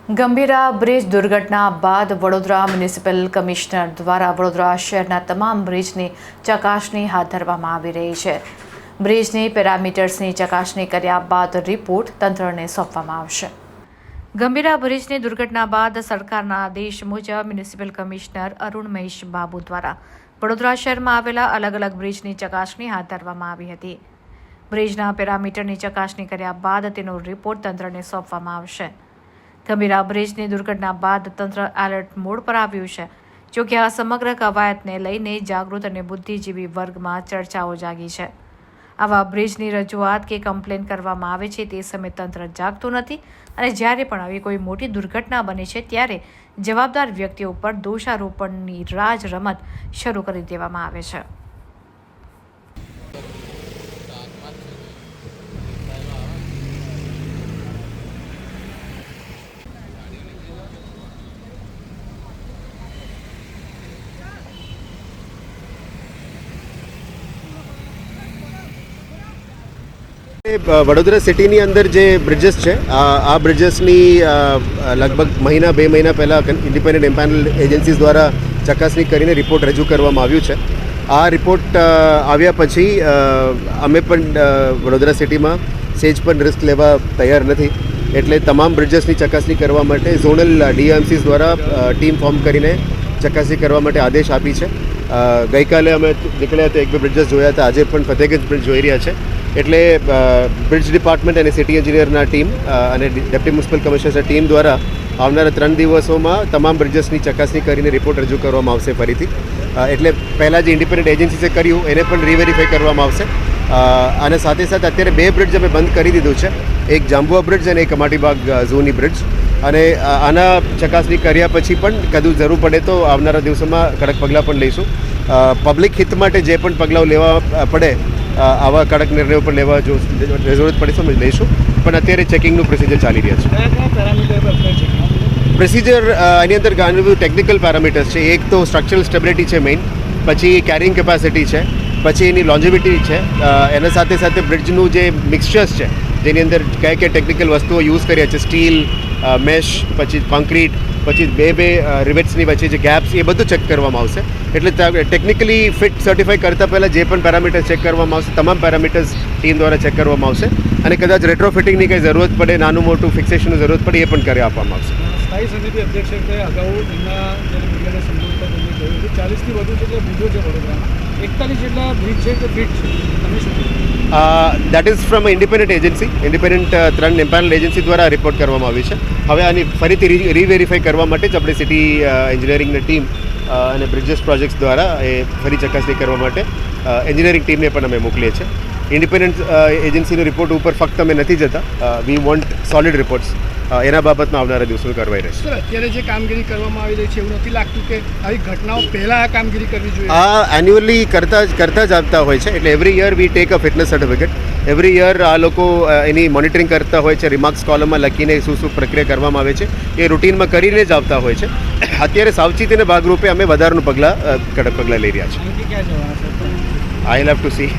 Gambhira bridge દુર્ઘટના બાદ Vadodara municipal commissioner દ્વારા વડોદરા શહેરના તમામ બ્રિજની ચકાસણી હાથ ધરવામાં આવી રહી છે. બ્રિજની પેરામીટર્સની ચકાસણી કર્યા બાદ રિપોર્ટ તંત્રને સોંપવામાં આવશે. ગંભીરા બ્રિજની દુર્ઘટના બાદ સરકારના આદેશ મુજબ મ્યુનિસિપલ કમિશનર અરુણ મહેશ બાબુ દ્વારા વડોદરા શહેરમાં આવેલા અલગ અલગ બ્રિજની ચકાસણી હાથ ધરવામાં આવી હતી. બ્રિજના પેરામીટરની ચકાસણી કર્યા બાદ તેનો રિપોર્ટ તંત્રને સોંપવામાં આવશે. ગંભીરા બ્રિજની દુર્ઘટના બાદ તંત્ર એલર્ટ મોડ પર આવ્યું છે. જોકે આ સમગ્ર કવાયતને લઈને જાગૃત અને બુદ્ધિજીવી વર્ગમાં ચર્ચાઓ જાગી છે. આવા બ્રિજની રજૂઆત કે કમ્પ્લેન કરવામાં આવે છે તે સમયે તંત્ર જાગતું નથી અને જ્યારે પણ આવી કોઈ મોટી દુર્ઘટના બને છે ત્યારે જવાબદાર વ્યક્તિઓ પર દોષારોપણની રાજ રમત શરૂ કરી દેવામાં આવે છે. વડોદરા સિટીની અંદર જે બ્રિજીસ છે આ બ્રિજીસની લગભગ બે મહિના પહેલાં ઇન્ડિપેન્ડન્ટ એમ્પાનલ એજન્સીઝ દ્વારા ચકાસણી કરીને રિપોર્ટ રજૂ કરવામાં આવ્યું છે. આ રિપોર્ટ આવ્યા પછી અમે પણ વડોદરા સિટીમાં સેજ પણ રિસ્ક લેવા તૈયાર નથી. એટલે તમામ બ્રિજીસની ચકાસણી કરવા માટે ઝોનલ ડીએમસીસ દ્વારા ટીમ ફોર્મ કરીને ચકાસણી કરવા માટે આદેશ આપી છે. ગઈકાલે અમે નીકળ્યા હતા, 1-2 બ્રિજીસ જોયા હતા. આજે પણ ફતેહગંજ બ્રિજ જોઈ રહ્યા છે. એટલે બ્રિજ ડિપાર્ટમેન્ટ અને સિટી એન્જિનિયરના ટીમ અને ડેપ્યુટી મ્યુનિસિપલ કમિશનર્સના ટીમ દ્વારા આવનારા 3 દિવસોમાં તમામ બ્રિજીસની ચકાસણી કરીને રિપોર્ટ રજૂ કરવામાં આવશે ફરીથી. એટલે પહેલાં જે ઇન્ડિપેન્ડન્ટ એજન્સીસે કર્યું એને પણ રીવેરીફાઈ કરવામાં આવશે. અને સાથે સાથે અત્યારે 2 બ્રિજ અમે બંધ કરી દીધું છે, એક જાંબુઆ બ્રિજ અને એક કમાટીબાગ ઝોની બ્રિજ. અને આના ચકાસણી કર્યા પછી પણ કદું જરૂર પડે તો આવનારા દિવસોમાં કડક પગલાં પણ લઈશું. પબ્લિક હિત માટે જે પણ પગલાં લેવા પડે, આવા કડક નિર્ણયો પણ લેવા જો જરૂરત પડે સમજ લઈશું. પણ અત્યારે ચેકિંગનું પ્રોસિજર ચાલી રહ્યા છે. પ્રોસિજર આની અંદર ઘણા બધું ટેકનિકલ પેરામીટર્સ છે. એક તો સ્ટ્રક્ચરલ સ્ટેબિલિટી છે મેઇન, પછી કેરિંગ કેપેસિટી છે, પછી એની લોન્જિવિટી છે. એના સાથે સાથે બ્રિજનું જે મિક્સચર્સ છે જેની અંદર કયા કયા ટેકનિકલ વસ્તુઓ યુઝ કર્યા છે, સ્ટીલ, મેશ, પછી કોન્ક્રીટ, પછી બે રિવેટ્સની વચ્ચે જે ગેપ્સ, એ બધું ચેક કરવામાં આવશે. એટલે ટેકનિકલી ફિટ સર્ટિફાઈ કરતાં પહેલાં જે પણ પેરામીટર્સ ચેક કરવામાં આવશે, તમામ પેરામીટર્સ ટીમ દ્વારા ચેક કરવામાં આવશે. અને કદાચ રેટ્રોફિટિંગની કંઈ જરૂરત પડે, નાનું મોટું ફિક્સેશનની જરૂરત પડે, એ પણ કરી આપવામાં આવશે. સ્થાયી સમિતિ અધ્યક્ષે અગાઉ એમના મીડિયાને સંબોધતા તેમણે કહ્યું કે 40થી વધુ જેટલા બ્રિજો છે વડોદરામાં, 41 જેટલા બ્રિજ છે કે ફિટ છે. તમે શું કહ્યું? That is from independent agency. Independent 3 empanel agency દ્વારા રિપોર્ટ કરવામાં આવી છે. હવે આની ફરીથી રીવેરીફાઈ કરવા માટે જ આપણે સિટી એન્જિનિયરિંગની ટીમ અને બ્રિજીસ પ્રોજેક્ટ્સ દ્વારા એ ફરી ચકાસણી કરવા માટે એન્જિનિયરિંગ ટીમને પણ અમે મોકલીએ છીએ. ઇન્ડિપેન્ડન્ટ એજન્સીનો રિપોર્ટ ઉપર ફક્ત અમે નથી જતા. We want solid reports. એના બાબતમાં આવનારા દિવસો કરવાઈ રહેશે. સર, અત્યારે જે કામગીરી કરવામાં આવી રહી છે એવું નથી લાગતું કે આવી ઘટનાઓ પહેલાં આ કામગીરી કરવી જોઈએ? આ એન્યુઅલી કરતા જ આવતા હોય છે. એટલે every year we take a fitness certificate. Every year આ લોકો એની મોનિટરિંગ કરતા હોય છે. રિમાર્ક્સ કોલમમાં લખીને શું પ્રક્રિયા કરવામાં આવે છે એ રૂટીનમાં કરીને જ આવતા હોય છે. અત્યારે સાવચેતીના ભાગરૂપે અમે વધારાનું કડક પગલાં લઈ રહ્યા છીએ. ક્યાં જવાના sir? I have to C